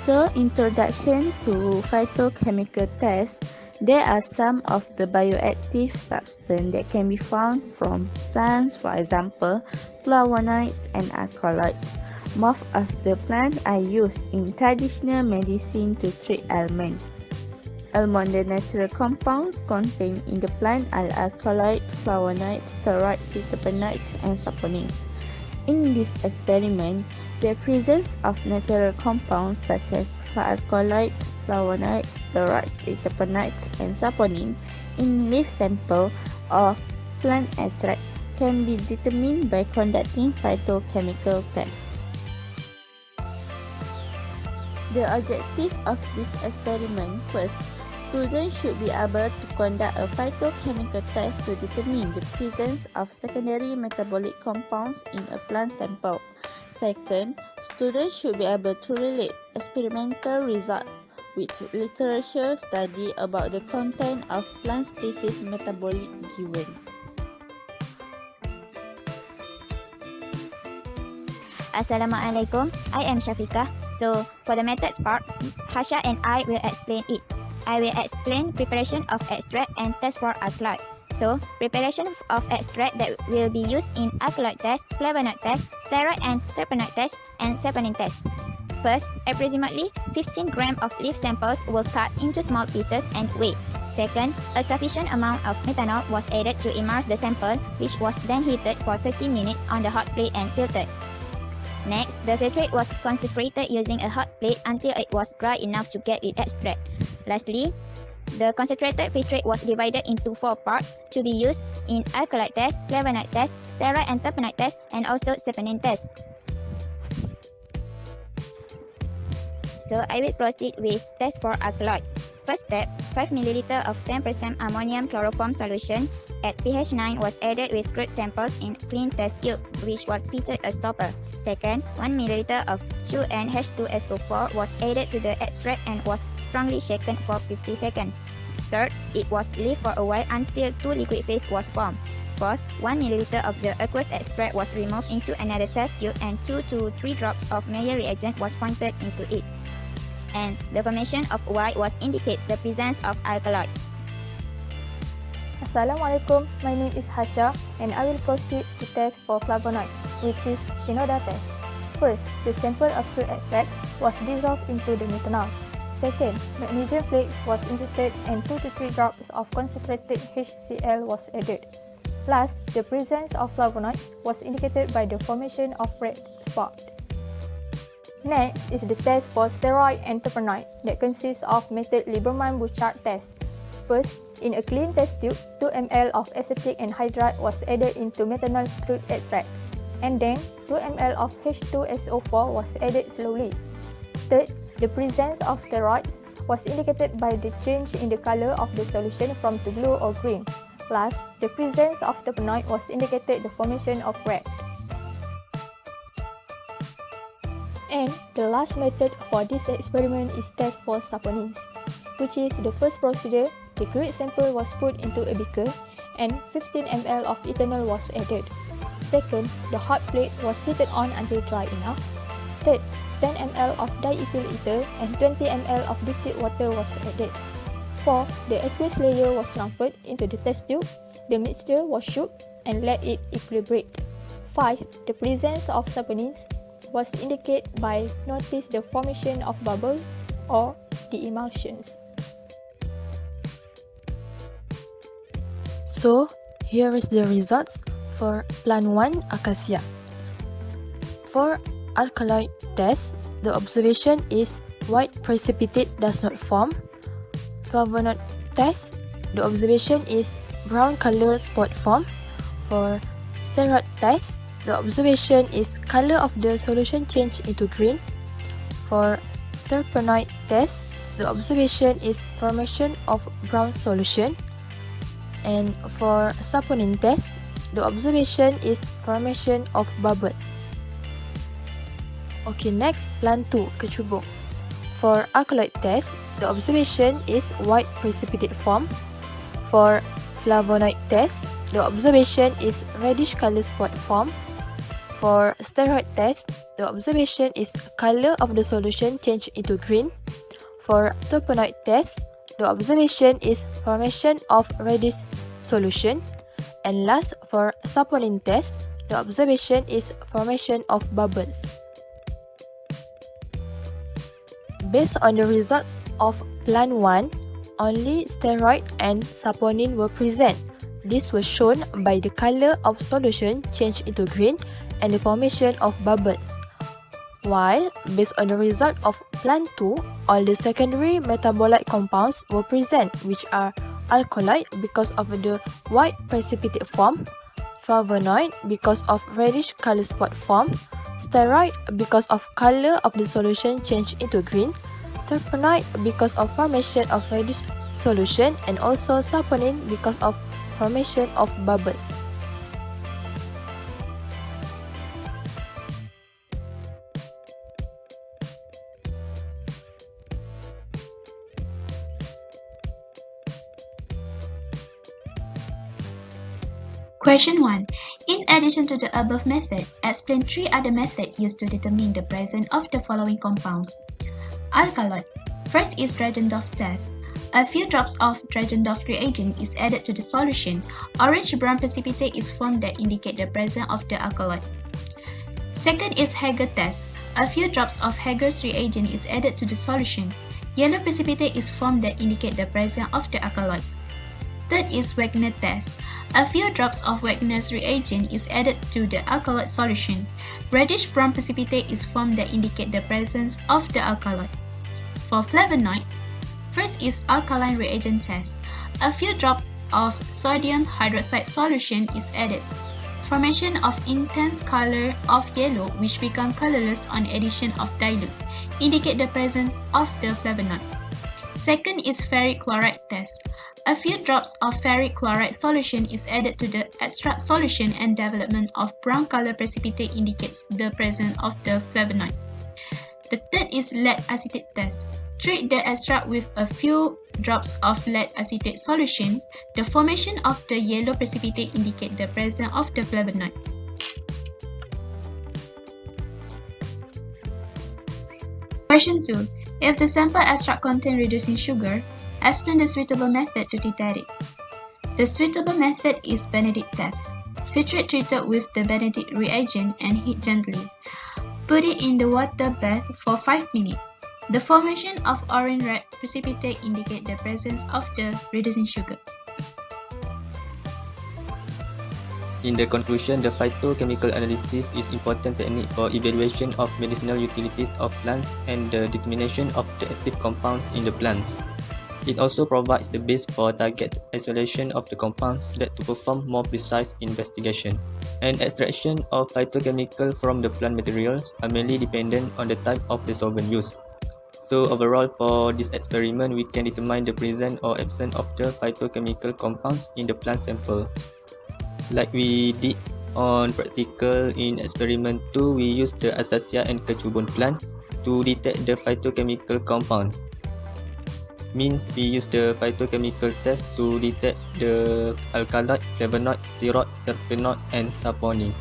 So, introduction to phytochemical tests. There are some of the bioactive substances that can be found from plants, for example, flavonoids and alkaloids. Most of the plants are used in traditional medicine to treat ailments. Among the natural compounds contained in the plant are alkaloids, flavonoids, steroids, terpenoids, and saponins. In this experiment, the presence of natural compounds such as alkaloids, flavonoids, steroids, terpenoids, and saponin in leaf sample or plant extract can be determined by conducting phytochemical tests. The objective of this experiment: first, students should be able to conduct a phytochemical test to determine the presence of secondary metabolic compounds in a plant sample. Second, students should be able to relate experimental results with literature study about the content of plant species metabolic given. Assalamualaikum, I am Shafiqah. So, for the methods part, Hasha and I will explain it. I will explain preparation of extract and test for alkaloid. So, preparation of extract that will be used in alkaloid test, flavonoid test, steroid and terpenoid test, and saponin test. First, approximately 15 grams of leaf samples were cut into small pieces and weighed. Second, a sufficient amount of methanol was added to immerse the sample, which was then heated for 30 minutes on the hot plate and filtered. Next, the filtrate was concentrated using a hot plate until it was dry enough to get its extract. Lastly, the concentrated filtrate was divided into 4 parts to be used in alkaloid test, flavonoid test, steroid and terpenoid test, and also saponin test. So, I will proceed with test for alkaloid. First step, 5 ml of 10% ammonium chloroform solution at pH 9 was added with crude samples in clean test tube, which was fitted a stopper. Second, 1 ml of 2NH2SO4 was added to the extract and was strongly shaken for 50 seconds. Third, it was left for a while until 2 liquid phase was formed. Fourth, 1 ml of the aqueous extract was removed into another test tube and 2 to 3 drops of Maillard reagent was pointed into it. And the formation of Y was indicates the presence of alkaloid. Assalamualaikum, my name is Hasha and I will proceed to test for flavonoids, which is Shinoda test. First, the sample of crude extract was dissolved into the methanol. Second, magnesium flakes was injected and 2 to 3 drops of concentrated HCl was added. Last, the presence of flavonoids was indicated by the formation of red spot. Next is the test for steroid and terpenoid that consists of method Lieberman-Bouchard test. First, in a clean test tube, 2 ml of acetic anhydride was added into methanol crude extract, and then 2 ml of H2SO4 was added slowly. Third, the presence of steroids was indicated by the change in the color of the solution from to blue or green. Last, the presence of terpenoid was indicated the formation of red. And the last method for this experiment is test for saponins, which is the first procedure. The crude sample was put into a beaker and 15 ml of ethanol was added. Second, the hot plate was heated on until dry enough. Third, 10 ml of diethyl ether and 20 ml of distilled water was added. Fourth, the aqueous layer was transferred into the test tube. The mixture was shook and let it equilibrate. 5. The presence of saponins was indicated by notice the formation of bubbles or the emulsions. So, here is the results for Plan 1 Acacia. For alkaloid test, the observation is white precipitate does not form. Flavonoid test, the observation is brown color spot form. For steroid test, the observation is color of the solution change into green. For terpenoid test, the observation is formation of brown solution. And for saponin test, the observation is formation of bubbles. Okay, next, Plan 2, Kecubung. For alkaloid test, the observation is white precipitate form. For flavonoid test, the observation is reddish color spot form. For steroid test, the observation is color of the solution change into green. For terpenoid test, the observation is formation of reddish solution. And last, for saponin test, the observation is formation of bubbles. Based on the results of Plan 1, only steroid and saponin were present. This was shown by the color of solution change into green and the formation of bubbles. While, based on the result of Plan 2, all the secondary metabolite compounds were present, which are alkaloid because of the white precipitate form, flavonoid because of reddish color spot form, steroid because of color of the solution change into green, terpenoid because of formation of reddish solution, and also saponin because of formation of bubbles. Question 1. In addition to the above method, explain 3 other methods used to determine the presence of the following compounds. Alkaloid. First is Dragendorf test. A few drops of Dragendorf reagent is added to the solution. Orange-brown precipitate is formed that indicate the presence of the alkaloid. Second is Hager test. A few drops of Hager's reagent is added to the solution. Yellow precipitate is formed that indicate the presence of the alkaloids. Third is Wagner test. A few drops of Wagner's reagent is added to the alkaloid solution. Reddish-brown precipitate is formed that indicate the presence of the alkaloid. For flavonoid, first is alkaline reagent test. A few drops of sodium hydroxide solution is added. Formation of intense color of yellow which become colorless on addition of dilute indicate the presence of the flavonoid. Second is ferric chloride test. A few drops of ferric chloride solution is added to the extract solution and development of brown color precipitate indicates the presence of the flavonoid. The third is lead acetate test. Treat the extract with a few drops of lead acetate solution. The formation of the yellow precipitate indicate the presence of the flavonoid. Question 2. If the sample extract contains reducing sugar, explain the suitable method to detect it. The suitable method is Benedict test. Filtrate treated with the Benedict reagent and heat gently. Put it in the water bath for 5 minutes. The formation of orange-red precipitate indicate the presence of the reducing sugar. In the conclusion, the phytochemical analysis is important technique for evaluation of medicinal utilities of plants and the determination of the active compounds in the plants. It also provides the base for target isolation of the compounds that to perform more precise investigation. And extraction of phytochemical from the plant materials are mainly dependent on the type of the solvent used. So overall, for this experiment, we can determine the presence or absence of the phytochemical compounds in the plant sample. Like we did on practical in experiment 2, we used the Acacia and Kechubon plant to detect the phytochemical compound. Means we use the phytochemical test to detect the alkaloid, flavonoid, steroid, terpenoid and saponin.